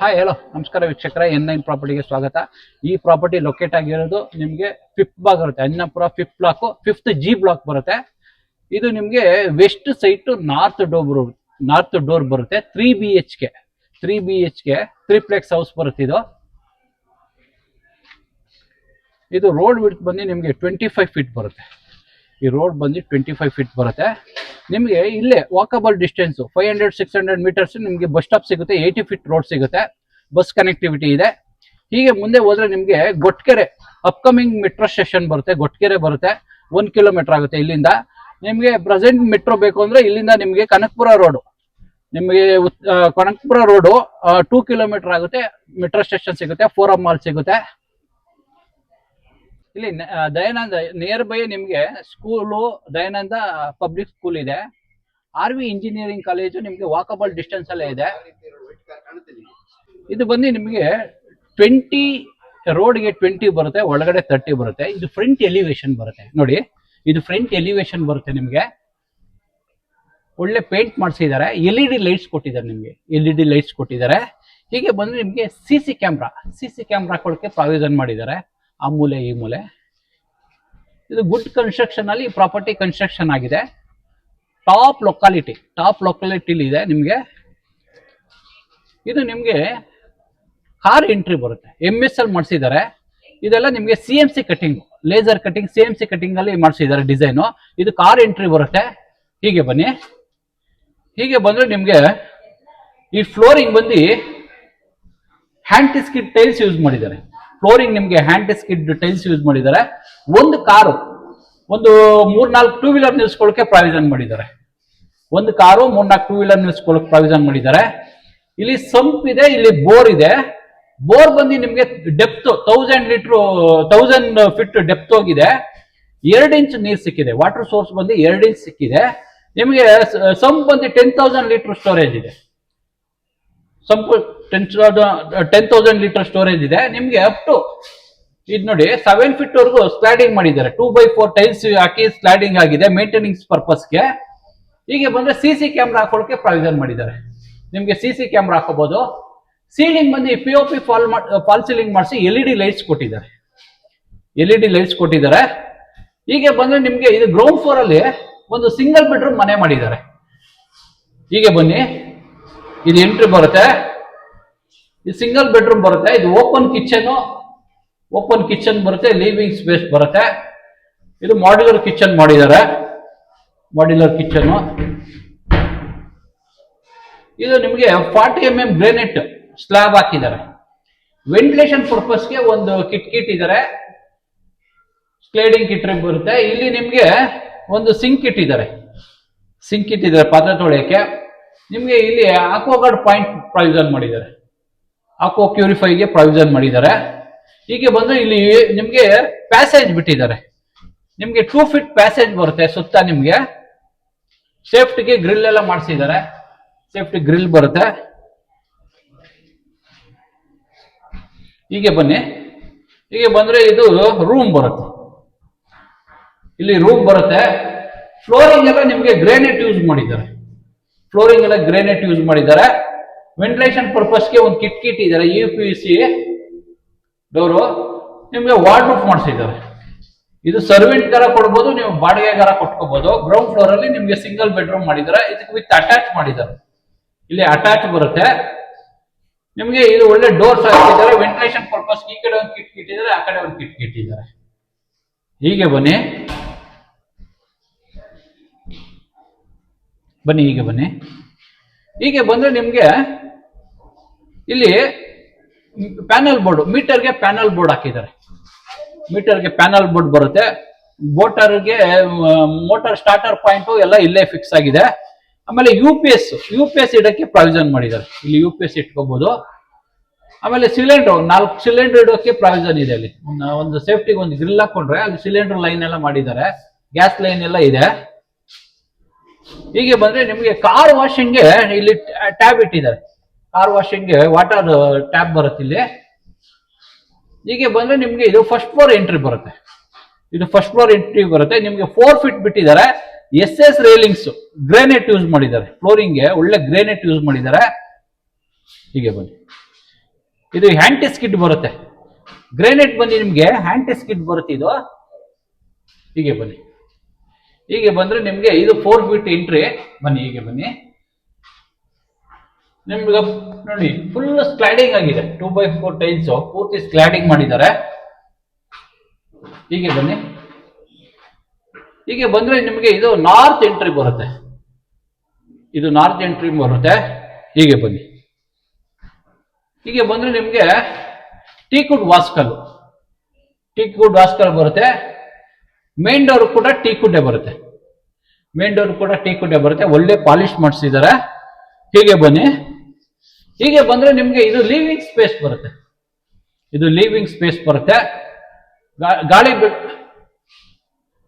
Hi hello ನಮಸ್ಕಾರ ವೀಕ್ಷಕರ N9 ಪ್ರಾಪರ್ಟಿಗೆ ಸ್ವಾಗತ. ಈ ಪ್ರಾಪರ್ಟಿ ಲೊಕೇಟ್ ಆಗಿರೋದು ನಿಮಗೆ ಫಿಫ್ತ್ ಬ್ಲಾಕ್ ಬರುತ್ತೆ, Annapura fifth block, fifth G block ಬರುತ್ತೆ. ಇದು ನಿಮಗೆ ವೆಸ್ಟ್ ಸೈಟ್ ನಾರ್ತ್ ಡೋರ್ ಬರುತ್ತೆ. 3 BHK ತ್ರಿಪ್ಲೆಕ್ಸ್ ಹೌಸ್ ಬರುತ್ತೆ. ಇದು ರೋಡ್ ವಿಡ್ತ್ ಬಂದು ನಿಮಗೆ 25 ಫೀಟ್ ಬರುತ್ತೆ. ಈ ರೋಡ್ ಬಂದು 25 ಫೀಟ್ ಬರುತ್ತೆ. ನಿಮಗೆ ಇಲ್ಲೇ ವಾಕಬಲ್ ಡಿಸ್ಟೆನ್ಸ್ 500-600 ಮೀಟರ್ಸ್ ನಿಮಗೆ ಬಸ್ ಸ್ಟಾಪ್ ಸಿಗುತ್ತೆ. 80 ಫೀಟ್ ರೋಡ್ ಸಿಗುತ್ತೆ, ಬಸ್ ಕನೆಕ್ಟಿವಿಟಿ ಇದೆ. ಹೀಗೆ ಮುಂದೆ ಹೋದ್ರೆ ನಿಮಗೆ ಗೊಟ್ಕೆರೆ ಅಪ್ಕಮಿಂಗ್ ಮೆಟ್ರೋ ಸ್ಟೇಷನ್ ಬರುತ್ತೆ. ಗೊಟ್ಕೆರೆ ಬರುತ್ತೆ, 1 ಕಿಲೋಮೀಟರ್ ಆಗುತ್ತೆ ಇಲ್ಲಿಂದ. ನಿಮಗೆ ಪ್ರೆಸೆಂಟ್ ಮೆಟ್ರೋ ಬೇಕು ಅಂದ್ರೆ ಇಲ್ಲಿಂದ ನಿಮಗೆ ಕನಕಪುರ ರೋಡು 2 ಕಿಲೋಮೀಟರ್ ಆಗುತ್ತೆ. ಮೆಟ್ರೋ ಸ್ಟೇಷನ್ ಸಿಗುತ್ತೆ, ಫೋರಂ ಮಾಲ್ ಸಿಗುತ್ತೆ. ಇಲ್ಲಿ ದಯಾನಂದ ನಿಯರ್ ಬೈ ನಿಮಗೆ ಸ್ಕೂಲು, ದಯಾನಂದ ಪಬ್ಲಿಕ್ ಸ್ಕೂಲ್ ಇದೆ. RV ಇಂಜಿನಿಯರಿಂಗ್ ಕಾಲೇಜು ನಿಮಗೆ ವಾಕಬಲ್ ಡಿಸ್ಟೆನ್ಸ್ ಅಲ್ಲೇ ಇದೆ. ಇದು ಬಂದು ನಿಮಗೆ 20 ರೋಡ್ಗೆ 20 ಬರುತ್ತೆ, ಒಳಗಡೆ 30 ಬರುತ್ತೆ. ಇದು ಫ್ರಂಟ್ ಎಲಿವೇಶನ್ ಬರುತ್ತೆ. ನೋಡಿ, ಇದು ಫ್ರಂಟ್ ಎಲಿವೇಶನ್ ಬರುತ್ತೆ. ನಿಮಗೆ ಒಳ್ಳೆ ಪೇಂಟ್ ಮಾಡಿಸಿದ್ದಾರೆ. LED ಲೈಟ್ಸ್ ಕೊಟ್ಟಿದ್ದಾರೆ. ನಿಮಗೆ LED ಲೈಟ್ಸ್ ಕೊಟ್ಟಿದ್ದಾರೆ. ಹೀಗೆ ಬಂದ್ರೆ ನಿಮಗೆ CC ಕ್ಯಾಮ್ರಾ ಕೊಡಕ್ಕೆ ಪ್ರಾವಿಷನ್ ಮಾಡಿದ್ದಾರೆ. ಆ ಮೂಲೆ ಈ ಮೂಲೆ. ಇದು ಗುಡ್ ಕನ್ಸ್ಟ್ರಕ್ಷನ್ ಅಲ್ಲಿ ಪ್ರಾಪರ್ಟಿ ಕನ್ಸ್ಟ್ರಕ್ಷನ್ ಆಗಿದೆ. ಟಾಪ್ ಲೊಕಾಲಿಟಿ ಇದೆ. ನಿಮಗೆ ಇದು ನಿಮಗೆ ಕಾರ್ ಎಂಟ್ರಿ ಬರುತ್ತೆ. MSL ಮಾಡಿಸಿದ್ದಾರೆ. ಇದೆಲ್ಲ ನಿಮಗೆ CMC cutting, laser cutting, CMC cutting ಅಲ್ಲಿ ಮಾಡಿಸಿದ್ದಾರೆ ಡಿಸೈನು. ಇದು ಕಾರ್ ಎಂಟ್ರಿ ಬರುತ್ತೆ. ಹೀಗೆ ಬನ್ನಿ. ಹೀಗೆ ಬಂದ್ರೆ ನಿಮಗೆ ಈ ಫ್ಲೋರಿಂಗ್ ಬಂದು ಹ್ಯಾಂಡ್ ಸ್ಕಿಡ್ ಟೈಲ್ಸ್ ಯೂಸ್ ಮಾಡಿದ್ದಾರೆ. ಫ್ಲೋರಿಂಗ್ ನಿಮಗೆ ಹ್ಯಾಂಡ್ ಸ್ಕಿಡ್ ಟೈಲ್ಸ್ ಯೂಸ್ ಮಾಡಿದ್ದಾರೆ. ಒಂದು ಕಾರು, ಒಂದು 3-4 ಟೂ ವೀಲರ್ ನಿಲ್ಸ್ಕೊಳ್ಳೋಕೆ ಪ್ರಾವಿಷನ್ ಮಾಡಿದ್ದಾರೆ. ಒಂದು ಕಾರು 3-4 ಟೂ ವೀಲರ್ ನಿಲ್ಸ್ಕೊಳ್ಳೋಕೆ ಪ್ರಾವಿಷನ್ ಮಾಡಿದ್ದಾರೆ. ಇಲ್ಲಿ ಸಂಪ್ ಇದೆ, ಇಲ್ಲಿ ಬೋರ್ ಇದೆ. ಬೋರ್ ಬಂದು ನಿಮಗೆ ಡೆಪ್ತ್ 1000 ಫೀಟ್ ಡೆಪ್ತ್ ಹೋಗಿದೆ. 2 ಇಂಚ್ ನೀರು ಸಿಕ್ಕಿದೆ. ವಾಟರ್ ಸೋರ್ಸ್ ಬಂದು 2 ಇಂಚ್ ಸಿಕ್ಕಿದೆ. ನಿಮಗೆ ಸಂಪ್ ಬಂದು 10,000 ಲೀಟರ್ ಸ್ಟೋರೇಜ್ ಇದೆ. ಸಂಪು 10,000 ಲೀಟರ್ ಸ್ಟೋರೇಜ್ ಇದೆ. ನಿಮ್ಗೆ ಅಪ್ ಟು ಇದು ನೋಡಿ 7 ಫೀಟ್ ವರೆಗೂ ಸ್ಲೈಡಿಂಗ್ ಮಾಡಿದ್ದಾರೆ. 2x4 ಟೈಲ್ಸ್ ಹಾಕಿ ಸ್ಲೈಡಿಂಗ್ ಆಗಿದೆ ಮೇಂಟೆನೆನ್ಸ್ ಪರ್ಪಸ್ಗೆ. ಹೀಗೆ ಬಂದ್ರೆ CC ಕ್ಯಾಮ್ರಾ ಹಾಕೊಳ್ಳೋಕೆ ಪ್ರಾವಿಷನ್ ಮಾಡಿದ್ದಾರೆ. ನಿಮ್ಗೆ CC ಕ್ಯಾಮ್ರಾ ಹಾಕೋಬಹುದು. ಸೀಲಿಂಗ್ ಬಂದು POP ಫಾಲ್ ಸೀಲಿಂಗ್ ಮಾಡಿಸಿ LED ಲೈಟ್ಸ್ ಕೊಟ್ಟಿದ್ದಾರೆ. ಹೀಗೆ ಬಂದ್ರೆ ನಿಮ್ಗೆ ಇದು ಗ್ರೌಂಡ್ ಫ್ಲೋರ್ ಅಲ್ಲಿ ಒಂದು ಸಿಂಗಲ್ ಬೆಡ್ರೂಮ್ ಮನೆ ಮಾಡಿದ್ದಾರೆ. ಹೀಗೆ ಬನ್ನಿ, ಇದು ಎಂಟ್ರಿ ಬರುತ್ತೆ. ಇದು ಸಿಂಗಲ್ ಬೆಡ್ರೂಮ್ ಬರುತ್ತೆ. ಇದು ಓಪನ್ ಕಿಚನ್ ಬರುತ್ತೆ. ಲಿವಿಂಗ್ ಸ್ಪೇಸ್ ಬರುತ್ತೆ. ಇದು ಮಾಡ್ಯುಲರ್ ಕಿಚನ್ ಮಾಡಿದ್ದಾರೆ. ಇದು ನಿಮಗೆ 40 mm ಗ್ರಾನೈಟ್ ಸ್ಲ್ಯಾಬ್ ಹಾಕಿದ್ದಾರೆ. ವೆಂಟಿಲೇಷನ್ ಪರ್ಪಸ್ಗೆ ಒಂದು ಕಿಟ್ ಇದ್ದಾರೆ. ಸ್ಲೈಡಿಂಗ್ ಕಿಟ್ ಬರುತ್ತೆ. ಇಲ್ಲಿ ನಿಮ್ಗೆ ಒಂದು ಸಿಂಕ್ ಇಟ್ಟಿದ್ದಾರೆ ಪಾತ್ರೆ ತೊಳೆಯಕ್ಕೆ. ನಿಮ್ಗೆ ಇಲ್ಲಿ ಆಕ್ವಾಗಾರ್ಡ್ ಪಾಯಿಂಟ್ ಪ್ರಾವಿಷನ್ ಮಾಡಿದ್ದಾರೆ. ಆಕ್ವಾ ಕ್ಯೂರಿಫೈಗೆ ಪ್ರಾವಿಷನ್ ಮಾಡಿದ್ದಾರೆ. ಹೀಗೆ ಬಂದ್ರೆ ಇಲ್ಲಿ ನಿಮ್ಗೆ ಪ್ಯಾಸೇಜ್ ಬಿಟ್ಟಿದ್ದಾರೆ. ನಿಮ್ಗೆ 2 ಫೀಟ್ ಪ್ಯಾಸೇಜ್ ಬರುತ್ತೆ ಸುತ್ತ. ನಿಮ್ಗೆ ಸೇಫ್ಟಿಗೆ ಗ್ರಿಲ್ ಎಲ್ಲ ಮಾಡಿಸಿದ್ದಾರೆ. ಸೇಫ್ಟಿ ಗ್ರಿಲ್ ಬರುತ್ತೆ. ಹೀಗೆ ಬನ್ನಿ. ಹೀಗೆ ಬಂದ್ರೆ ಇದು ರೂಮ್ ಬರುತ್ತೆ. ಇಲ್ಲಿ ರೂಮ್ ಬರುತ್ತೆ. ಫ್ಲೋರಿಂಗ್ ಎಲ್ಲ ನಿಮ್ಗೆ ಗ್ರಾನೈಟ್ ಯೂಸ್ ಮಾಡಿದ್ದಾರೆ. ವೆಂಟಿಲೇಷನ್ ಪರ್ಪಸ್ಗೆ ಒಂದು ಕಿಟ್ ಇದ್ದಾರೆ. UPVC door. ನಿಮ್ಗೆ ವಾರ್ಡ್ರೂಫ್ ಮಾಡಿಸಿದ್ದಾರೆ. ಇದು ಸರ್ವೆಂಟ್ ಗಾರ ಕೊಡ್ಬೋದು, ನೀವು ಬಾಡಿಗೆಗಾರ ಕೊಟ್ಕೋಬಹುದು. ಗ್ರೌಂಡ್ ಫ್ಲೋರ್ ಅಲ್ಲಿ ನಿಮ್ಗೆ ಸಿಂಗಲ್ ಬೆಡ್ರೂಮ್ ಮಾಡಿದ್ದಾರೆ. ಇದಕ್ಕೆ ವಿತ್ ಅಟ್ಯಾಚ್ ಮಾಡಿದ್ದಾರೆ. ಇಲ್ಲಿ ಅಟ್ಯಾಚ್ ಬರುತ್ತೆ. ನಿಮ್ಗೆ ಇದು ಒಳ್ಳೆ ಡೋರ್ಸ್ ಹಾಕಿದ್ದಾರೆ. ವೆಂಟಿಲೇಷನ್ ಪರ್ಪಸ್ ಈ ಕಡೆ ಒಂದು ಕಿಟ್ ಇದ್ದಾರೆ, ಆ ಕಡೆ ಒಂದು ಕಿಟ್ ಇದ್ದಾರೆ. ಹೀಗೆ ಬನ್ನಿ. ಹೀಗೆ ಬಂದ್ರೆ ನಿಮ್ಗೆ ಇಲ್ಲಿ ಪ್ಯಾನಲ್ ಬೋರ್ಡ್, ಮೀಟರ್ಗೆ ಪ್ಯಾನಲ್ ಬೋರ್ಡ್ ಹಾಕಿದ್ದಾರೆ. ಬರುತ್ತೆ. ಮೋಟಾರ್ ಸ್ಟಾರ್ಟರ್ ಪಾಯಿಂಟ್ ಎಲ್ಲ ಇಲ್ಲೇ ಫಿಕ್ಸ್ ಆಗಿದೆ. ಆಮೇಲೆ UPS ಇಡಕ್ಕೆ ಪ್ರಾವಿಷನ್ ಮಾಡಿದ್ದಾರೆ. ಇಲ್ಲಿ UPS ಇಟ್ಕೋಬಹುದು. ಆಮೇಲೆ ಸಿಲಿಂಡರ್ 4 ಸಿಲಿಂಡರ್ ಇಡೋಕೆ ಪ್ರಾವಿಷನ್ ಇದೆ. ಅಲ್ಲಿ ಒಂದು ಸೇಫ್ಟಿಗೆ ಒಂದು ಗ್ರಿಲ್ ಹಾಕೊಂಡ್ರೆ ಅಲ್ಲಿ ಸಿಲಿಂಡರ್ ಲೈನ್ ಎಲ್ಲ ಮಾಡಿದ್ದಾರೆ. ಗ್ಯಾಸ್ ಲೈನ್ ಎಲ್ಲ ಇದೆ. ಹೀಗೆ ಬಂದ್ರೆ ನಿಮಗೆ ಕಾರ್ ವಾಷಿಂಗ್ಗೆ ಇಲ್ಲಿ ಟ್ಯಾಬ್ ಇಟ್ಟಿದ್ದಾರೆ. ಕಾರ್ ವಾಷಿಂಗ್ಗೆ ವಾಟರ್ ಟ್ಯಾಬ್ ಬರುತ್ತೆ ಇಲ್ಲಿ. ಹೀಗೆ ಬಂದ್ರೆ ನಿಮ್ಗೆ ಇದು ಫಸ್ಟ್ ಫ್ಲೋರ್ ಎಂಟ್ರಿ ಬರುತ್ತೆ. ನಿಮ್ಗೆ 4 ಫೀಟ್ ಬಿಟ್ಟಿದ್ದಾರೆ. SS ರೈಲಿಂಗ್ಸ್ ಗ್ರಾನೈಟ್ ಯೂಸ್ ಮಾಡಿದ್ದಾರೆ. ಫ್ಲೋರಿಂಗ್ಗೆ ಒಳ್ಳೆ ಗ್ರಾನೈಟ್ ಯೂಸ್ ಮಾಡಿದ್ದಾರೆ. ಹೀಗೆ ಬನ್ನಿ. ಇದು ಹ್ಯಾಂಟಿ ಸ್ಕಿಡ್ ಬರುತ್ತೆ. ಗ್ರಾನೈಟ್ ಬಂದು ನಿಮ್ಗೆ ಹ್ಯಾಂಟಿ ಸ್ಕಿಡ್ ಬರುತ್ತೆ. ಇದು ಹೀಗೆ ಬನ್ನಿ, ಹೀಗೆ ಬಂದ್ರೆ ನಿಮ್ಗೆ ಇದು 4 ಫೀಟ್ ಎಂಟ್ರಿ. ಬನ್ನಿ ಹೀಗೆ ಬನ್ನಿ, ನಿಮ್ಗೆ ನೋಡಿ ಫುಲ್ ಸ್ಲೈಡಿಂಗ್ ಆಗಿದೆ. 2x4 ಟೈಲ್ಸ್ ಪೂರ್ತಿ ಸ್ಲೈಡಿಂಗ್ ಮಾಡಿದ್ದಾರೆ. ಹೀಗೆ ಬನ್ನಿ, ಹೀಗೆ ಬಂದ್ರೆ ನಿಮಗೆ ಇದು ನಾರ್ತ್ ಎಂಟ್ರಿ ಬರುತ್ತೆ. ಇದು ನಾರ್ತ್ ಎಂಟ್ರಿ ಬರುತ್ತೆ. ಹೀಗೆ ಬನ್ನಿ, ಹೀಗೆ ಬಂದ್ರೆ ನಿಮ್ಗೆ ಟೀಕುಡ್ ವಾಸ್ಕಲ್ ಬರುತ್ತೆ. ಮೇನ್ ಡೋರ್ ಕೂಡ ಟೀಕುಡ್ಡೇ ಬರುತ್ತೆ. ಒಳ್ಳೆ ಪಾಲಿಶ್ ಮಾಡಿಸಿದ್ದಾರೆ. ಹೀಗೆ ಬನ್ನಿ, ಹೀಗೆ ಬಂದ್ರೆ ನಿಮ್ಗೆ ಇದು ಲಿವಿಂಗ್ ಸ್ಪೇಸ್ ಬರುತ್ತೆ.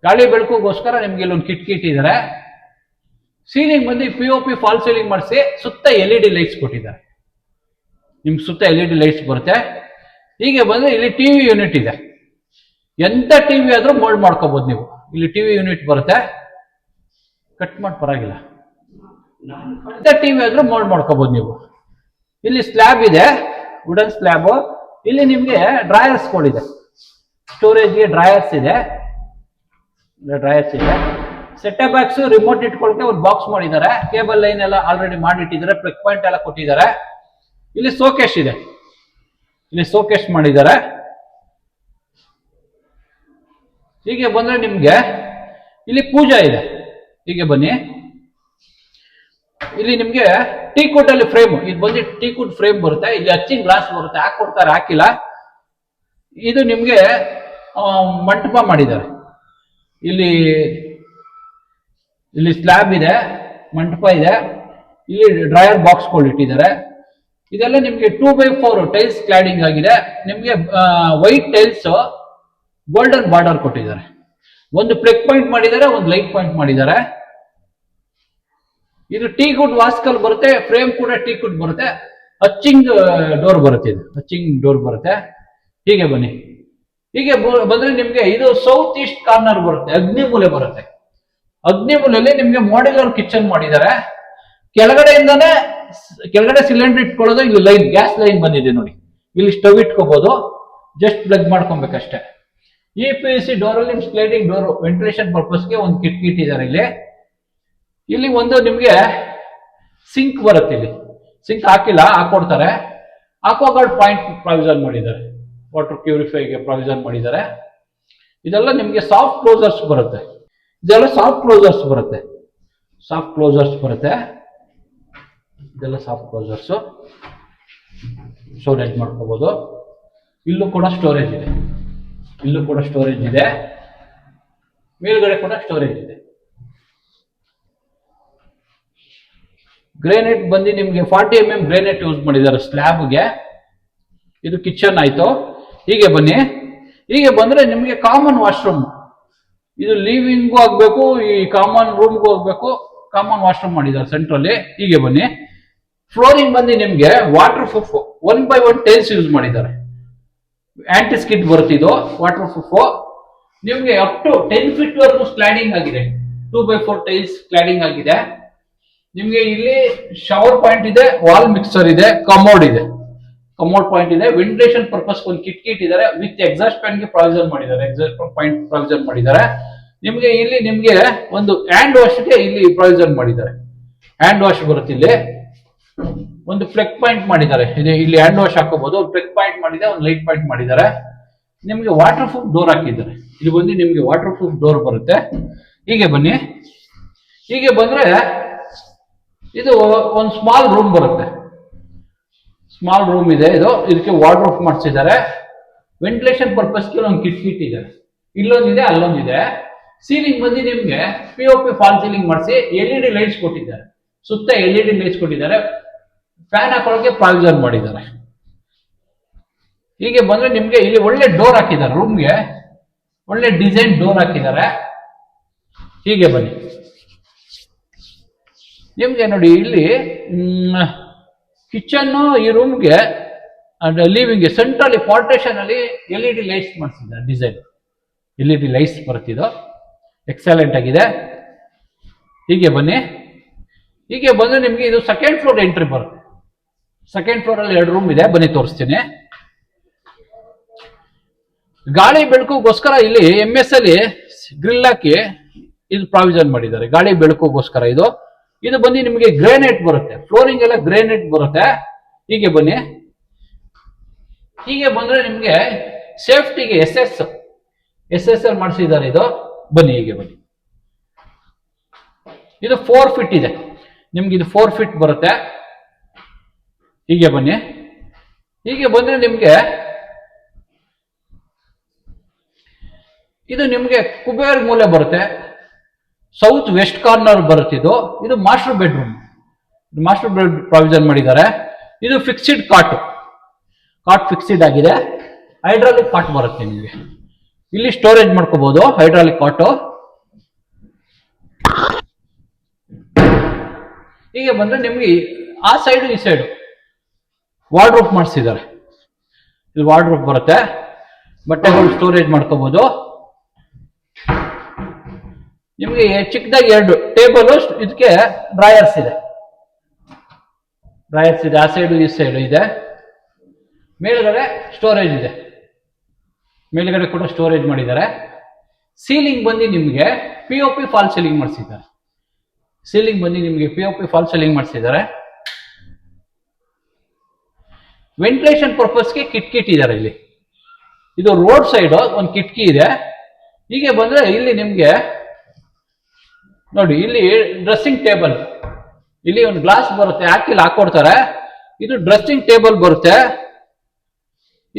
ಗಾಳಿ ಬೆಳಕುಗೋಸ್ಕರ ನಿಮ್ಗೆ ಇಲ್ಲೊಂದು ಕಿಟಕಿ ಇಟ್ಟಿದ್ದಾರೆ. ಸೀಲಿಂಗ್ ಬಂದು POP ಫಾಲ್ ಸೀಲಿಂಗ್ ಮಾಡಿಸಿ ಸುತ್ತ LED ಲೈಟ್ಸ್ ಕೊಟ್ಟಿದ್ದಾರೆ. ನಿಮ್ಗೆ ಸುತ್ತ LED ಲೈಟ್ಸ್ ಬರುತ್ತೆ. ಹೀಗೆ ಬಂದ್ರೆ ಇಲ್ಲಿ ಟಿವಿ ಯೂನಿಟ್ ಇದೆ. ಎಂತ ಟಿವಿ ಆದ್ರೂ ಮೋಲ್ಡ್ ಮಾಡ್ಕೋಬಹುದು ನೀವು. ಇಲ್ಲಿ ಟಿವಿ ಯೂನಿಟ್ ಬರುತ್ತೆ. ಕಟ್ ಮಾಡಿ ಪರವಾಗಿಲ್ಲ. ಎಂತ ಟಿವಿ ಆದ್ರೂ ಮೋಲ್ಡ್ ಮಾಡ್ಕೋಬಹುದು ನೀವು. ಇಲ್ಲಿ ಸ್ಲ್ಯಾಬ್ ಇದೆ, ವುಡನ್ ಸ್ಲ್ಯಾಬ್. ಇಲ್ಲಿ ನಿಮ್ಗೆ ಡ್ರಾಯರ್ಸ್ಗಳಿದೆ, ಸ್ಟೋರೇಜ್ಗೆ ಡ್ರಾಯರ್ಸ್ ಇದೆ. ಸೆಟಪ್ ಬಾಕ್ಸ್, ರಿಮೋಟ್ ಇಟ್ಕೊಳಕ್ಕೆ ಒಂದು ಬಾಕ್ಸ್ ಮಾಡಿದ್ದಾರೆ. ಕೇಬಲ್ ಲೈನ್ ಎಲ್ಲ ಆಲ್ರೆಡಿ ಮಾಡಿಟ್ಟಿದ್ದಾರೆ. ಪ್ಲಗ್ ಪಾಯಿಂಟ್ ಎಲ್ಲ ಕೊಟ್ಟಿದ್ದಾರೆ. ಇಲ್ಲಿ ಸೋಕೇಶ್ ಇದೆ, ಮಾಡಿದ್ದಾರೆ. ಹೀಗೆ ಬಂದ್ರೆ ನಿಮ್ಗೆ ಇಲ್ಲಿ ಪೂಜಾ ಇದೆ. ಹೀಗೆ ಬನ್ನಿ, ಇಲ್ಲಿ ನಿಮ್ಗೆ ಟೀಕುಡ್ ಅಲ್ಲಿ ಫ್ರೇಮ್, ಇದು ಬಂದು ಟೀಕುಡ್ ಫ್ರೇಮ್ ಬರುತ್ತೆ. ಇಲ್ಲಿ ಹಚ್ಚಿಂಗ್ ಗ್ಲಾಸ್ ಬರುತ್ತೆ. ಹಾಕೊಡ್ತಾರೆ, ಹಾಕಿಲ್ಲ. ಇದು ನಿಮ್ಗೆ ಮಂಟಪ ಮಾಡಿದ್ದಾರೆ. ಇಲ್ಲಿ ಸ್ಲ್ಯಾಬ್ ಇದೆ, ಮಂಟಪ ಇದೆ. ಇಲ್ಲಿ ಡ್ರಾಯರ್ ಬಾಕ್ಸ್ಗಳು ಇಟ್ಟಿದ್ದಾರೆ. ಇದೆಲ್ಲ ನಿಮ್ಗೆ 2x4 ಟೈಲ್ಸ್ ಕ್ಲಾಡಿಂಗ್ ಆಗಿದೆ. ನಿಮ್ಗೆ ವೈಟ್ ಟೈಲ್ಸ್ ಗೋಲ್ಡನ್ ಬಾರ್ಡರ್ ಕೊಟ್ಟಿದ್ದಾರೆ. ಒಂದು ಪ್ಲಗ್ ಪಾಯಿಂಟ್ ಮಾಡಿದ್ದಾರೆ, ಒಂದು ಲೈಟ್ ಪಾಯಿಂಟ್ ಮಾಡಿದ್ದಾರೆ. ಇದು ಟೀಕುಡ್ ವಾಸ್ಕಲ್ ಬರುತ್ತೆ. ಫ್ರೇಮ್ ಕೂಡ ಟೀಕುಡ್ ಬರುತ್ತೆ. ಹಚ್ಚಿಂಗ್ ಡೋರ್ ಬರುತ್ತೆ. ಹೀಗೆ ಬನ್ನಿ, ಹೀಗೆ ಬಂದ್ರೆ ನಿಮ್ಗೆ ಇದು ಸೌತ್ ಈಸ್ಟ್ ಕಾರ್ನರ್ ಬರುತ್ತೆ. ಅಗ್ನಿಮೂಲೆ ಬರುತ್ತೆ. ಅಗ್ನಿಮೂಲೆಯಲ್ಲಿ ನಿಮ್ಗೆ ಮಾಡ್ಯುಲರ್ ಕಿಚನ್ ಮಾಡಿದ್ದಾರೆ. ಕೆಳಗಡೆ ಸಿಲಿಂಡರ್ ಇಟ್ಕೊಳ್ಳೋದು. ಇಲ್ಲಿ ಲೈನ್, ಗ್ಯಾಸ್ ಲೈನ್ ಬಂದಿದೆ ನೋಡಿ. ಇಲ್ಲಿ ಸ್ಟವ್ ಇಟ್ಕೋಬಹುದು, ಜಸ್ಟ್ ಪ್ಲಗ್ ಮಾಡ್ಕೊಬೇಕಷ್ಟೇ. ಈ PVC ಡೋರ್ ಅಲ್ಲಿ ಸ್ಲೈಡಿಂಗ್ ಡೋರ್, ವೆಂಟಿಲೇಷನ್ ಪರ್ಪಸ್ಗೆ ಒಂದು ಕಿಟಕಿ ಇಟ್ಟಿದ್ದಾರೆ. ಇಲ್ಲಿ ಒಂದು ನಿಮ್ಗೆ ಸಿಂಕ್ ಬರುತ್ತೆ. ಇಲ್ಲಿ ಸಿಂಕ್ ಹಾಕಿಲ್ಲ, ಹಾಕೊಡ್ತಾರೆ. ಆಕ್ವಾಗಾರ್ಡ್ ಪಾಯಿಂಟ್ ಪ್ರಾವಿಷನ್ ಮಾಡಿದ್ದಾರೆ. ವಾಟರ್ ಪ್ಯೂರಿಫೈಗೆ ಪ್ರಾವಿಷನ್ ಮಾಡಿದ್ದಾರೆ. ಇದೆಲ್ಲ ನಿಮ್ಗೆ ಸಾಫ್ಟ್ ಕ್ಲೋಸರ್ಸ್ ಬರುತ್ತೆ. ಇದೆಲ್ಲ ಸಾಫ್ಟ್ ಕ್ಲೋಸರ್ಸ್ ಸ್ಟೋರೇಜ್ ಮಾಡ್ಕೋಬಹುದು. ಇಲ್ಲೂ ಕೂಡ ಸ್ಟೋರೇಜ್ ಇದೆ. ಮೇಲ್ಗಡೆ ಕೂಡ ಸ್ಟೋರೇಜ್ ಇದೆ. ಗ್ರಾನೈಟ್ ಬಂದು ನಿಮ್ಗೆ 40 mm ಗ್ರಾನೈಟ್ ಯೂಸ್ ಮಾಡಿದ್ದಾರೆ ಸ್ಲ್ಯಾಬ್ಗೆ. ಇದು ಕಿಚನ್ ಆಯ್ತು. ಹೀಗೆ ಬನ್ನಿ, ಹೀಗೆ ಬಂದ್ರೆ ನಿಮ್ಗೆ ಕಾಮನ್ ವಾಶ್ರೂಮ್. ಇದು ಲಿವಿಂಗ್ಗೂ ಆಗ್ಬೇಕು, ಈ ಕಾಮನ್ ರೂಮ್ಗೂ ಹೋಗ್ಬೇಕು. ಕಾಮನ್ ವಾಶ್ರೂಮ್ ಮಾಡಿದ್ದಾರೆ ಸೆಂಟ್ರಲ್ಲಿ. ಹೀಗೆ ಬನ್ನಿ, ಫ್ಲೋರಿಂಗ್ ಬಂದು ನಿಮ್ಗೆ water proof 1x1 tiles use ಮಾಡಿದ್ದಾರೆ. ಆಂಟಿ ಸ್ಕಿಡ್ ಬರುತ್ತೆ. ಇದು ವಾಟರ್ ಪ್ರೂಫ್. ನಿಮ್ಗೆ ಅಪ್ ಟು 10 ಫೀಟ್ ವರೆಗೂ ಸ್ಲೈಡಿಂಗ್ ಆಗಿದೆ. 2x4 ಟೈಲ್ಸ್ ಸ್ಲೈಡಿಂಗ್ ಆಗಿದೆ. ನಿಮ್ಗೆ ಇಲ್ಲಿ ಶವರ್ ಪಾಯಿಂಟ್ ಇದೆ, ವಾಲ್ ಮಿಕ್ಸರ್ ಇದೆ, ಕಮೋಡ್ ಪಾಯಿಂಟ್ ಇದೆ. ವೆಂಟಿಲೇಷನ್ ಪರ್ಪಸ್ ಒಂದು ಕಿಟಕಿ ಇಟ್ಟಿದ್ದಾರೆ. ವಿತ್ ಎಕ್ಸಾಸ್ಟ್ ಫ್ಯಾನ್ ಗೆ ಪ್ರಾವಿಷನ್ ಮಾಡಿದ್ದಾರೆ. ನಿಮ್ಗೆ ಇಲ್ಲಿ ನಿಮ್ಗೆ ಒಂದು ಹ್ಯಾಂಡ್ ವಾಶ್ಗೆ ಇಲ್ಲಿ ಪ್ರಾವಿಷನ್ ಮಾಡಿದ್ದಾರೆ. ಹ್ಯಾಂಡ್ ವಾಶ್ ಬರುತ್ತೆ. ಇಲ್ಲಿ ಒಂದು ಪ್ಲಗ್ ಪಾಯಿಂಟ್ ಮಾಡಿದ್ದಾರೆ. ಇಲ್ಲಿ ಹ್ಯಾಂಡ್ ವಾಶ್ ಹಾಕೋಬಹುದು. ಒಂದು ಪ್ಲಗ್ ಪಾಯಿಂಟ್ ಮಾಡಿದೆ, ಒಂದು ಲೈಟ್ ಪಾಯಿಂಟ್ ಮಾಡಿದ್ದಾರೆ. ನಿಮ್ಗೆ ವಾಟರ್ ಪ್ರೂಫ್ ಡೋರ್ ಹಾಕಿದ್ದಾರೆ. ಇಲ್ಲಿ ಬಂದು ನಿಮ್ಗೆ ವಾಟರ್ ಪ್ರೂಫ್ ಡೋರ್ ಬರುತ್ತೆ. ಹೀಗೆ ಬನ್ನಿ, ಹೀಗೆ ಬಂದ್ರೆ ಇದು ಒಂದು ಸ್ಮಾಲ್ ರೂಮ್ ಬರುತ್ತೆ. ಇದೆ. ಇದಕ್ಕೆ ವಾರ್ಡ್ರೋಬ್ ಮಾಡಿಸಿದ್ದಾರೆ. ವೆಂಟಿಲೇಷನ್ ಪರ್ಪಸ್ಗೆ ಒಂದು ಕಿಟಕಿ ಇಟ್ಟಿದ್ದಾರೆ. ಇಲ್ಲೊಂದಿದೆ, ಅಲ್ಲೊಂದಿದೆ. ಸೀಲಿಂಗ್ ಬಂದು ನಿಮ್ಗೆ POP ಫಾಲ್ ಸೀಲಿಂಗ್ ಮಾಡಿಸಿ LED ಲೈಟ್ಸ್ ಕೊಟ್ಟಿದ್ದಾರೆ. ಸುತ್ತ LED ಲೈಟ್ಸ್ ಕೊಟ್ಟಿದ್ದಾರೆ. ಫ್ಯಾನ್ ಹಾಕೊಳ್ಳೋಕೆ ಪ್ರಾವಿಷನ್ ಮಾಡಿದ್ದಾರೆ. ಹೀಗೆ ಬಂದ್ರೆ ನಿಮ್ಗೆ ಇಲ್ಲಿ ಒಳ್ಳೆ ಡೋರ್ ಹಾಕಿದ್ದಾರೆ. ರೂಮ್ಗೆ ಒಳ್ಳೆ ಡಿಸೈನ್ ಡೋರ್ ಹಾಕಿದ್ದಾರೆ. ಹೀಗೆ ಬನ್ನಿ, ನಿಮ್ಗೆ ನೋಡಿ ಇಲ್ಲಿ ಕಿಚನ್, ಈ ರೂಮ್ಗೆ ಲಿವಿಂಗ್ ಸೆಂಟ್ರಲ್ಲಿ ಪಾರ್ಟೇಷನ್ ಅಲ್ಲಿ LED ಲೈಟ್ಸ್ ಮಾಡಿಸಿದ್ದಾರೆ. ಡಿಸೈನ್ LED ಲೈಟ್ಸ್ ಬರ್ತಿದ್ದು ಎಕ್ಸಲೆಂಟ್ ಆಗಿದೆ. ಹೀಗೆ ಬನ್ನಿ, ಹೀಗೆ ಬಂದ್ರೆ ನಿಮ್ಗೆ ಇದು ಸೆಕೆಂಡ್ ಫ್ಲೋರ್ ಎಂಟ್ರಿ ಬರುತ್ತೆ. ಸೆಕೆಂಡ್ ಫ್ಲೋರ್ ಅಲ್ಲಿ 2 ರೂಮ್ ಇದೆ, ಬನ್ನಿ ತೋರಿಸ್ತೀನಿ. ಗಾಳಿ ಬೆಳಕುಗೋಸ್ಕರ ಇಲ್ಲಿ MS ಅಲ್ಲಿ ಗ್ರಿಲ್ ಹಾಕಿ ಇದು ಪ್ರಾವಿಷನ್ ಮಾಡಿದ್ದಾರೆ, ಗಾಳಿ ಬೆಳಕುಗೋಸ್ಕರ. ಇದು ಬನ್ನಿ ನಿಮಗೆ ಗ್ರೇನೈಟ್ ಬರುತ್ತೆ, ಫ್ಲೋರಿಂಗ್ ಎಲ್ಲ ಗ್ರೇನೈಟ್ ಬರುತ್ತೆ. ಹೀಗೆ ಬನ್ನಿ, ಹೀಗೆ ಬಂದ್ರೆ ನಿಮ್ಗೆ ಸೇಫ್ಟಿಗೆ SS ಅಲ್ಲಿ ಮಾಡಿಸಿದ್ದಾರೆ. ಬನ್ನಿ ಹೀಗೆ ಬನ್ನಿ, ಇದು 4 ಫೀಟ್ ಇದೆ ನಿಮ್ಗೆ, ಇದು 4 ಫೀಟ್ ಬರುತ್ತೆ. ಹೀಗೆ ಬನ್ನಿ, ಹೀಗೆ ಬಂದ್ರೆ ನಿಮ್ಗೆ ಇದು ನಿಮ್ಗೆ ಕುಬೇರ್ ಮೂಲೆ ಬರುತ್ತೆ, ಸೌತ್ ವೆಸ್ಟ್ ಕಾರ್ನರ್ ಬರುತ್ತೆ. ಇದು master bedroom, master bed provision ಮಾಡಿದ್ದಾರೆ. ಇದು ಫಿಕ್ಸ್ಡ್ ಕಾಟ್ ಫಿಕ್ಸ್ಡ್ ಆಗಿದೆ. ಹೈಡ್ರಾಲಿಕ್ ಕಾಟ್ ಬರುತ್ತೆ ನಿಮಗೆ, ಇಲ್ಲಿ ಸ್ಟೋರೇಜ್ ಮಾಡ್ಕೋಬಹುದು. ಹೈಡ್ರಾಲಿಕ್ ಕಾಟು ಹೀಗೆ ಬಂದ್ರೆ ನಿಮ್ಗೆ ಆ ಸೈಡು ಈ ಸೈಡು ವಾರ್ಡ್ರೋಬ್ ಮಾಡಿಸಿದ್ದಾರೆ. ಇಲ್ಲಿ ವಾರ್ಡ್ರೋಬ್ ಬರುತ್ತೆ, ಬಟ್ಟೆಗಳು ಸ್ಟೋರೇಜ್ ಮಾಡ್ಕೋಬಹುದು. ನಿಮ್ಗೆ ಚಿಕ್ಕದಾಗಿ 2 ಟೇಬಲ್, ಇದಕ್ಕೆ ಡ್ರಾಯರ್ಸ್ ಇದೆ, ಆ ಸೈಡು ಈ ಸೈಡು ಇದೆ. ಮೇಲ್ಗಡೆ ಸ್ಟೋರೇಜ್ ಇದೆ, ಮೇಲ್ಗಡೆ ಕೂಡ ಸ್ಟೋರೇಜ್ ಮಾಡಿದ್ದಾರೆ. ಸೀಲಿಂಗ್ ಬಂದು ನಿಮ್ಗೆ POP ಫಾಲ್ ಸೀಲಿಂಗ್ ಮಾಡಿಸಿದ್ದಾರೆ. ಫಾಲ್ ಸೀಲಿಂಗ್ ಮಾಡಿಸಿದ್ದಾರೆ. ವೆಂಟಿಲೇಷನ್ ಪರ್ಪಸ್ಗೆ ಕಿಟಕಿ ಇಟ್ಟಿದ್ದಾರೆ. ಇಲ್ಲಿ ಇದು ರೋಡ್ ಸೈಡ್ ಒಂದು ಕಿಟಕಿ ಇದೆ. ಹೀಗೆ ಬಂದ್ರೆ ಇಲ್ಲಿ ನಿಮ್ಗೆ ನೋಡಿ, ಇಲ್ಲಿ ಡ್ರೆಸ್ಸಿಂಗ್ ಟೇಬಲ್, ಇಲ್ಲಿ ಒಂದು ಗ್ಲಾಸ್ ಬರುತ್ತೆ, ಹಾಕೊಡ್ತಾರೆ. ಇದು ಡ್ರೆಸ್ಸಿಂಗ್ ಟೇಬಲ್ ಬರುತ್ತೆ.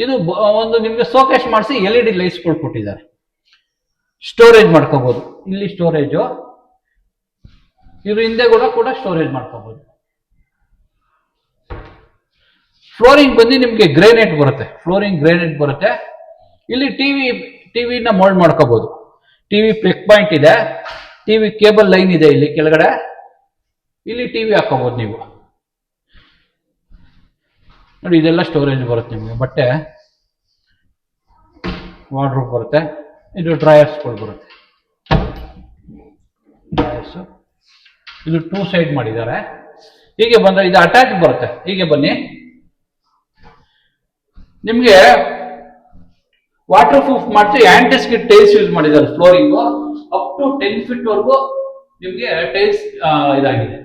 ಇದು ಒಂದು ನಿಮ್ಗೆ ಶೋಕೇಸ್ ಮಾಡಿಸಿ LED ಲೈಟ್ಸ್ಗಳು ಕೊಟ್ಟಿದ್ದಾರೆ, ಸ್ಟೋರೇಜ್ ಮಾಡ್ಕೋಬಹುದು. ಇಲ್ಲಿ ಸ್ಟೋರೇಜು, ಇದ್ರ ಹಿಂದೆ ಕೂಡ ಸ್ಟೋರೇಜ್ ಮಾಡ್ಕೋಬಹುದು. ಫ್ಲೋರಿಂಗ್ ಬಂದು ನಿಮ್ಗೆ ಗ್ರೇನೈಟ್ ಬರುತ್ತೆ. ಇಲ್ಲಿ ಟಿವಿನ ಮೋಲ್ಡ್ ಮಾಡ್ಕೋಬಹುದು. ಟಿವಿ ಪ್ಲಗ್ ಪಾಯಿಂಟ್ ಇದೆ, ಟಿವಿ ಕೇಬಲ್ ಲೈನ್ ಇದೆ ಇಲ್ಲಿ ಕೆಳಗಡೆ. ಇಲ್ಲಿ ಟಿವಿ ಹಾಕೋಬಹುದು ನೀವು ನೋಡಿ. ಇದೆಲ್ಲ ಸ್ಟೋರೇಜ್ ಬರುತ್ತೆ ನಿಮಗೆ. ಬಟ್ಟೆ ವಾರ್ಡ್ರೋಬ್ ಬರುತ್ತೆ. ಇದು ಡ್ರಾಯರ್ಸ್ಗಳು ಬರುತ್ತೆ, ಇದು 2 ಸೈಡ್ ಮಾಡಿದ್ದಾರೆ. ಹೀಗೆ ಬಂದ್ರೆ ಇದು ಅಟ್ಯಾಚ್ ಬರುತ್ತೆ. ಹೀಗೆ ಬನ್ನಿ, ನಿಮ್ಗೆ ವಾಟರ್ ಪ್ರೂಫ್ ಮಾಡಿಸಿ ಆಂಟಿಸ್ಕಿಡ್ ಟೈಲ್ಸ್ ಯೂಸ್ ಮಾಡಿದ್ದಾರೆ. ಫ್ಲೋರಿಂಗ್ ಅಪ್ ಟು 10 ಫೀಟ್ ವರೆಗೂ ನಿಮ್ಗೆ ಟೈಲ್ಸ್ ಇದಾಗಿದೆ.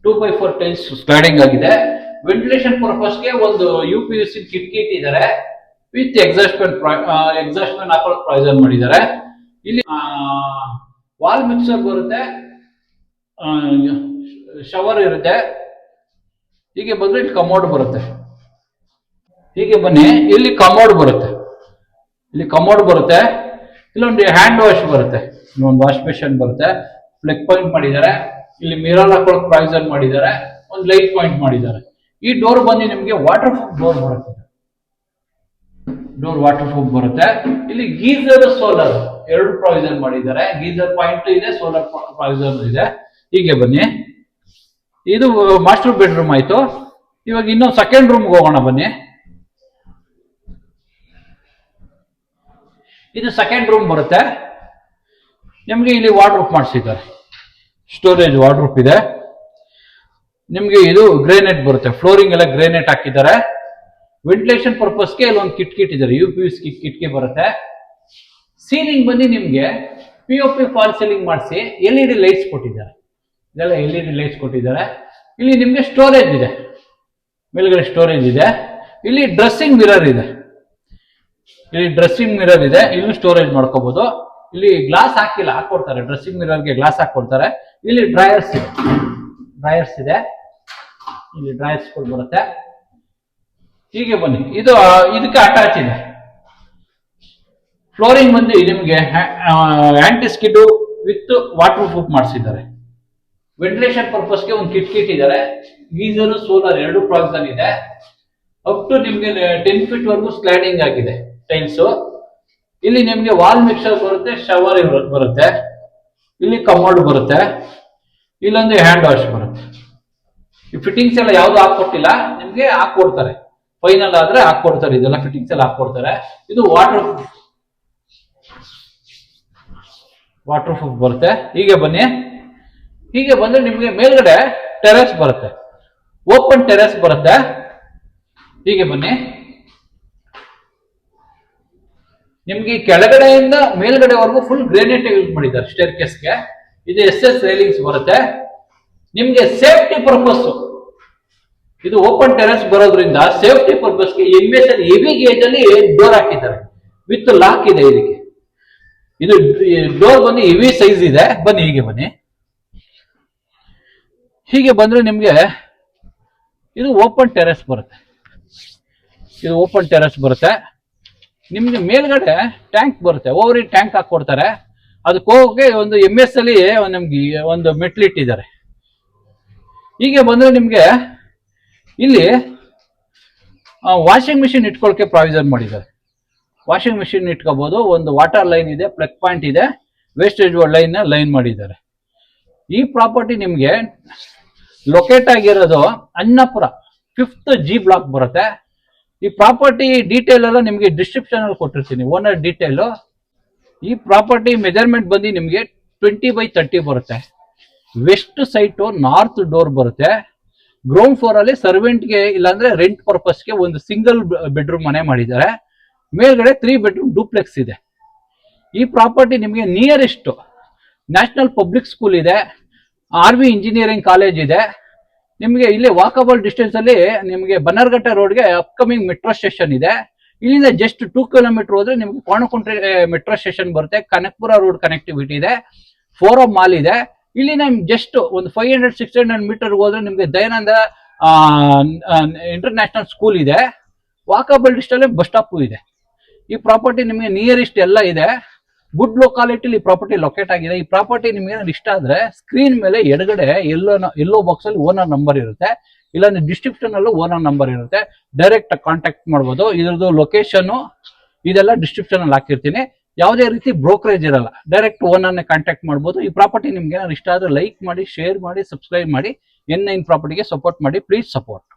2x4 ಟೈಲ್ಸ್ ಸ್ಲೈಡಿಂಗ್ ಆಗಿದೆ. ವೆಂಟಿಲೇಷನ್ ಪರ್ಪಸ್ಗೆ ಒಂದು UPVC ಕಿಟಕಿ ಇಟ್ಟಿದ್ದಾರೆ, ವಿತ್ ಎಕ್ಸಾಸ್ಟ್ ಫ್ಯಾನ್ ಹಾಕೊಳ್ಳೋಕೆ ಪ್ರಾವಿಷನ್ ಮಾಡಿದ್ದಾರೆ. ಇಲ್ಲಿ ವಾಲ್ ಮಿಕ್ಸರ್ ಬರುತ್ತೆ, ಶವರ್ ಇರುತ್ತೆ. ಹೀಗೆ ಬಂದ್ರೆ ಇಲ್ಲಿ ಕಮೋಡ್ ಬರುತ್ತೆ. ಹೀಗೆ ಬನ್ನಿ, ಇಲ್ಲಿ ಕಮೋಡ್ ಬರುತ್ತೆ. ಇಲ್ಲೊಂದು ಹ್ಯಾಂಡ್ ವಾಶ್ ಬರುತ್ತೆ, ಒಂದು ವಾಶ್ ಬೇಸಿನ್ ಬರುತ್ತೆ. ಪ್ಲಗ್ ಪಾಯಿಂಟ್ ಮಾಡಿದ್ದಾರೆ. ಇಲ್ಲಿ ಮಿರರ್ ಹಾಕೊಳ್ಳೋಕೆ ಪ್ರಾವಿಷನ್ ಮಾಡಿದ್ದಾರೆ. ಒಂದು ಲೈಟ್ ಪಾಯಿಂಟ್ ಮಾಡಿದ್ದಾರೆ. ಈ ಡೋರ್ ಬಂದು ನಿಮಗೆ ವಾಟರ್ ಪ್ರೂಫ್ ಡೋರ್ ಬರುತ್ತೆ. ಇಲ್ಲಿ ಗೀಸರ್, ಸೋಲಾರ್ 2 ಪ್ರಾವಿಷನ್ ಮಾಡಿದ್ದಾರೆ. ಗೀಸರ್ ಪಾಯಿಂಟ್ ಇದೆ, ಸೋಲಾರ್ ಪ್ರಾವಿಷನ್ ಇದೆ. ಹೀಗೆ ಬನ್ನಿ, ಇದು ಮಾಸ್ಟರ್ ಬೆಡ್ರೂಮ್ ಆಯ್ತು. ಇವಾಗ ಇನ್ನೊಂದು ಸೆಕೆಂಡ್ ರೂಮ್ಗೆ ಹೋಗೋಣ ಬನ್ನಿ. ಇದು ಸೆಕೆಂಡ್ ರೂಮ್ ಬರುತ್ತೆ. ನಿಮ್ಗೆ ಇಲ್ಲಿ ವಾರ್ಡ್ರೋಬ್ ಮಾಡಿಸಿದ್ದಾರೆ, ಸ್ಟೋರೇಜ್ ವಾರ್ಡ್ರೋಬ್ ಇದೆ. ನಿಮ್ಗೆ ಇದು ಗ್ರೇನೈಟ್ ಬರುತ್ತೆ, ಫ್ಲೋರಿಂಗ್ ಎಲ್ಲ ಗ್ರೇನೈಟ್ ಹಾಕಿದ್ದಾರೆ. ವೆಂಟಿಲೇಷನ್ ಪರ್ಪಸ್ಗೆ ಇಲ್ಲಿ ಒಂದು ಕಿಟಕಿ ಇಟ್ಟಿದ್ದಾರೆ, UPVC ಕಿಟಕಿ ಬರುತ್ತೆ. ಸೀಲಿಂಗ್ ಬಂದು ನಿಮ್ಗೆ POP ಫಾಲ್ ಸೀಲಿಂಗ್ ಮಾಡಿಸಿ LED ಲೈಟ್ಸ್ ಕೊಟ್ಟಿದ್ದಾರೆ. ಇದೆಲ್ಲ LED ಲೈಟ್ಸ್ ಕೊಟ್ಟಿದ್ದಾರೆ. ಇಲ್ಲಿ ನಿಮ್ಗೆ ಸ್ಟೋರೇಜ್ ಇದೆ, ಮೇಲ್ಗಡೆ ಸ್ಟೋರೇಜ್ ಇದೆ. ಇಲ್ಲಿ ಡ್ರೆಸ್ಸಿಂಗ್ ಮಿರರ್ ಇದೆ, ಇಲ್ಲೂ ಸ್ಟೋರೇಜ್ ಮಾಡ್ಕೋಬಹುದು. ಇಲ್ಲಿ ಗ್ಲಾಸ್ ಹಾಕೊಡ್ತಾರೆ, ಡ್ರೆಸ್ಸಿಂಗ್ ಮಿರರ್ಗೆ ಗ್ಲಾಸ್ ಹಾಕೊಡ್ತಾರೆ. ಇಲ್ಲಿ ಡ್ರಾಯರ್ಸ್ ಇದೆ, ಇಲ್ಲಿ ಡ್ರಾಯರ್ಸ್ಗಳು ಬರುತ್ತೆ. ಹೀಗೆ ಬನ್ನಿ, ಇದಕ್ಕೆ ಅಟ್ಯಾಚ್ ಇದೆ. ಫ್ಲೋರಿಂಗ್ ಬಂದು ನಿಮಗೆ ಆಂಟಿಸ್ಕಿಡ್ ವಿತ್ ವಾಟರ್ ಪ್ರೂಫ್ ಮಾಡಿಸಿದ್ದಾರೆ. ವೆಂಟಿಲೇಷನ್ ಪರ್ಪಸ್ಗೆ ಒಂದು ಕಿಟಕಿ ಇಟ್ಟಿದ್ದಾರೆ. ಗೀಸರ್, ಸೋಲಾರ್ 2 ಪ್ರಾವಿಷನ್ ಇದೆ. ಅಪ್ ಟು ನಿಮ್ಗೆ 10 ಫೀಟ್ ವರೆಗೂ ಸ್ಲೈಡಿಂಗ್ ಆಗಿದೆ ಟೈಲ್ಸ್. ಇಲ್ಲಿ ನಿಮ್ಗೆ ವಾಲ್ ಮಿಕ್ಸರ್ ಬರುತ್ತೆ, ಶವರ್ ಬರುತ್ತೆ. ಇಲ್ಲಿ ಕಮೋಡ್ ಬರುತ್ತೆ. ಇಲ್ಲೊಂದು ಹ್ಯಾಂಡ್ ವಾಶ್ ಬರುತ್ತೆ. ಈ ಫಿಟ್ಟಿಂಗ್ಸ್ ಎಲ್ಲ ಯಾವ್ದು ಹಾಕೊಟ್ಟಿಲ್ಲ, ನಿಮ್ಗೆ ಹಾಕೊಡ್ತಾರೆ. ಫೈನಲ್ ಆದ್ರೆ ಹಾಕೊಡ್ತಾರೆ. ಇದೆಲ್ಲ ಫಿಟ್ಟಿಂಗ್ಸ್ ಎಲ್ಲ ಹಾಕೊಡ್ತಾರೆ. ಇದು ವಾಟರ್ ಪ್ರೂಫ್ ಬರುತ್ತೆ. ಹೀಗೆ ಬನ್ನಿ, ಹೀಗೆ ಬಂದ್ರೆ ನಿಮ್ಗೆ ಮೇಲ್ಗಡೆ ಟೆರೆಸ್ ಬರುತ್ತೆ, ಓಪನ್ ಟೆರೆಸ್ ಬರುತ್ತೆ. ಹೀಗೆ ಬನ್ನಿ. ನಿಮ್ಗೆ ಕೆಳಗಡೆಯಿಂದ ಮೇಲ್ಗಡೆವರೆಗೂ ಫುಲ್ ಗ್ರೇನೈಟ್ ಯೂಸ್ ಮಾಡಿದ್ದಾರೆ ಸ್ಟೇರ್ ಕೇಸ್ಗೆ. ಇದು SS ರೈಲಿಂಗ್ಸ್ ಬರುತ್ತೆ. ನಿಮ್ಗೆ ಸೇಫ್ಟಿ ಪರ್ಪಸ್ ಇದು ಓಪನ್ ಟೆರೆಸ್ ಬರೋದ್ರಿಂದ ಸೇಫ್ಟಿ ಪರ್ಪಸ್ಗೆ MSL ಹೆವಿ ಗೇಜ್ ಅಲ್ಲಿ ಡೋರ್ ಹಾಕಿದ್ದಾರೆ, ವಿತ್ ಲಾಕ್ ಇದೆ ಇದಕ್ಕೆ. ಇದು ಡೋರ್ ಬಂದು ಹೆವಿ ಸೈಜ್ ಇದೆ. ಬನ್ನಿ ಹೀಗೆ ಬನ್ನಿ. ಹೀಗೆ ಬಂದ್ರೆ ನಿಮ್ಗೆ ಇದು ಓಪನ್ ಟೆರೆಸ್ ಬರುತ್ತೆ. ಇದು ಓಪನ್ ಟೆರೆಸ್ ಬರುತ್ತೆ. ನಿಮ್ಗೆ ಮೇಲ್ಗಡೆ ಟ್ಯಾಂಕ್ ಬರುತ್ತೆ, ಓವರ್ ಟ್ಯಾಂಕ್ ಹಾಕೊಡ್ತಾರೆ. ಅದಕ್ಕೆ ಹೋಗಿ ಒಂದು MS ಅಲ್ಲಿ ನಮ್ಗೆ ಒಂದು ಮೆಟ್ಲಿಟ್ಟಿದ್ದಾರೆ. ಹೀಗೆ ಬಂದ್ರೆ ನಿಮ್ಗೆ ಇಲ್ಲಿ ವಾಷಿಂಗ್ ಮಿಷಿನ್ ಇಟ್ಕೊಳಕ್ಕೆ ಪ್ರಾವಿಷನ್ ಮಾಡಿದ್ದಾರೆ. ವಾಷಿಂಗ್ ಮಿಷಿನ್ ಇಟ್ಕೋಬಹುದು. ಒಂದು ವಾಟರ್ ಲೈನ್ ಇದೆ, ಪ್ಲಗ್ ಪಾಯಿಂಟ್ ಇದೆ, ವೇಸ್ಟೇಜ್ ಲೈನ್ ಮಾಡಿದ್ದಾರೆ. ಈ ಪ್ರಾಪರ್ಟಿ ನಿಮ್ಗೆ ಲೊಕೇಟ್ ಆಗಿರೋದು ಅನ್ನಪುರ 5th G ಬ್ಲಾಕ್ ಬರುತ್ತೆ. ಈ ಪ್ರಾಪರ್ಟಿ ಡೀಟೇಲ್ ಎಲ್ಲ ನಿಮ್ಗೆ ಡಿಸ್ಕ್ರಿಪ್ಷನ್ ಅಲ್ಲಿ ಕೊಟ್ಟಿರ್ತೀನಿ, ಓನರ್ ಡೀಟೇಲ್. ಈ ಪ್ರಾಪರ್ಟಿ ಮೆಜರ್ಮೆಂಟ್ ಬಂದು ನಿಮ್ಗೆ 20x30 ಬರುತ್ತೆ. ವೆಸ್ಟ್ ಸೈಟ್ ನಾರ್ತ್ ಡೋರ್ ಬರುತ್ತೆ. ಗ್ರೌಂಡ್ ಫ್ಲೋರ್ ಅಲ್ಲಿ ಸರ್ವೆಂಟ್ಗೆ ಇಲ್ಲಾಂದ್ರೆ ರೆಂಟ್ ಪರ್ಪಸ್ಗೆ ಒಂದು ಸಿಂಗಲ್ ಬೆಡ್ರೂಮ್ ಮನೆ ಮಾಡಿದ್ದಾರೆ. ಮೇಲ್ಗಡೆ 3 ಬೆಡ್ರೂಮ್ ಡೂಪ್ಲೆಕ್ಸ್ ಇದೆ. ಈ ಪ್ರಾಪರ್ಟಿ ನಿಮಗೆ ನಿಯರೆಸ್ಟ್ ನ್ಯಾಷನಲ್ ಪಬ್ಲಿಕ್ ಸ್ಕೂಲ್ ಇದೆ, RV ಇಂಜಿನಿಯರಿಂಗ್ ಕಾಲೇಜ್ ಇದೆ. ನಿಮಗೆ ಇಲ್ಲಿ ವಾಕಬಲ್ ಡಿಸ್ಟೆನ್ಸ್ ಅಲ್ಲಿ ನಿಮಗೆ ಬನ್ನರ್ಘಟ್ಟ ರೋಡ್ಗೆ ಅಪ್ಕಮಿಂಗ್ ಮೆಟ್ರೋ ಸ್ಟೇಷನ್ ಇದೆ. ಇಲ್ಲಿಂದ ಜಸ್ಟ್ 2 ಕಿಲೋಮೀಟರ್ ಹೋದ್ರೆ ನಿಮಗೆ ಕೋಣಕುಂಟೆ ಮೆಟ್ರೋ ಸ್ಟೇಷನ್ ಬರುತ್ತೆ. ಕನಕಪುರ ರೋಡ್ ಕನೆಕ್ಟಿವಿಟಿ ಇದೆ. ಫೋರಂ ಮಾಲ್ ಇದೆ. ಇಲ್ಲಿ ನಮ್ಗೆ ಜಸ್ಟ್ ಒಂದು 500-600 ಮೀಟರ್ ಹೋದ್ರೆ ನಿಮ್ಗೆ ದಯಾನಂದ ಇಂಟರ್ನ್ಯಾಷನಲ್ ಸ್ಕೂಲ್ ಇದೆ. ವಾಕಬಲ್ ಡಿಸ್ಟೆನ್ಸ್ ಬಸ್ ಸ್ಟಾಪ್ ಇದೆ. ಈ ಪ್ರಾಪರ್ಟಿ ನಿಮಗೆ ನಿಯರೆಸ್ಟ್ ಎಲ್ಲ ಇದೆ. ಗುಡ್ ಲೊಕಾಲಿಟಿಲಿ ಈ ಪ್ರಾಪರ್ಟಿ ಲೊಕೇಟ್ ಆಗಿದೆ. ಈ ಪ್ರಾಪರ್ಟಿ ನಿಮ್ಗೆ ಏನಾದ್ರು ಇಷ್ಟ ಆದ್ರೆ ಸ್ಕ್ರೀನ್ ಮೇಲೆ ಎಡಗಡೆ ಎಲ್ಲೋ ಬಾಕ್ಸ್ ಅಲ್ಲಿ ಓನರ್ ನಂಬರ್ ಇರುತ್ತೆ, ಇಲ್ಲಾಂದ್ರೆ ಡಿಸ್ಕ್ರಿಪ್ಷನ್ ಅಲ್ಲೂ ಓನರ್ ನಂಬರ್ ಇರುತ್ತೆ. ಡೈರೆಕ್ಟ್ ಕಾಂಟ್ಯಾಕ್ಟ್ ಮಾಡ್ಬೋದು. ಇದ್ರದ್ದು ಲೊಕೇಶನ್ ಇದೆಲ್ಲ ಡಿಸ್ಕ್ರಿಪ್ಷನ್ ಅಲ್ಲಿ ಹಾಕಿರ್ತೀನಿ. ಯಾವುದೇ ರೀತಿ ಬ್ರೋಕರೇಜ್ ಇರಲ್ಲ, ಡೈರೆಕ್ಟ್ ಓನರ್ನೇ ಕಾಂಟ್ಯಾಕ್ಟ್ ಮಾಡ್ಬೋದು. ಈ ಪ್ರಾಪರ್ಟಿ ನಿಮ್ಗೆ ಏನಾದ್ರು ಇಷ್ಟ ಆದ್ರೆ ಲೈಕ್ ಮಾಡಿ, ಶೇರ್ ಮಾಡಿ, ಸಬ್ಸ್ಕ್ರೈಬ್ ಮಾಡಿ. N9 ಪ್ರಾಪರ್ಟಿಗೆ ಸಪೋರ್ಟ್ ಮಾಡಿ. Please support.